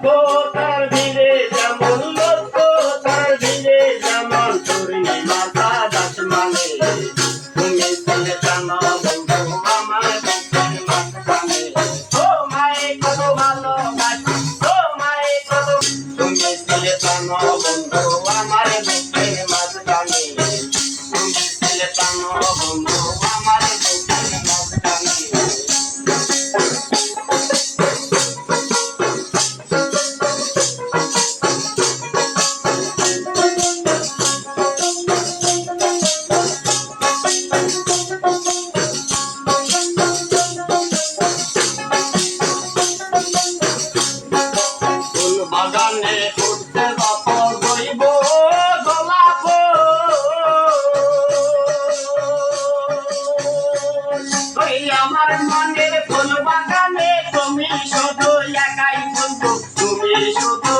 তার ভিড়ে যেমন লক্ষ্য তার ভিড়ে যেমন পূর্ণিমা চাঁদ আসমানে তুমি ছিলে জানো বন্ধু আমার বুকের মাঝখানে ও মায়ে কত ভালোবাসি ও মায়ে কত তুমি ছিলে জানো বন্ধু আমার বুকের মাঝখানে তুমি ছিলে জানো বন্ধু আমার বুকের মাঝখানে বাগানে উঠতে বাপর রইব গোলাপ ওই আমার মনের ফুল বাগানে তুমি শুধু একাই বন্ধু তুমি শুধু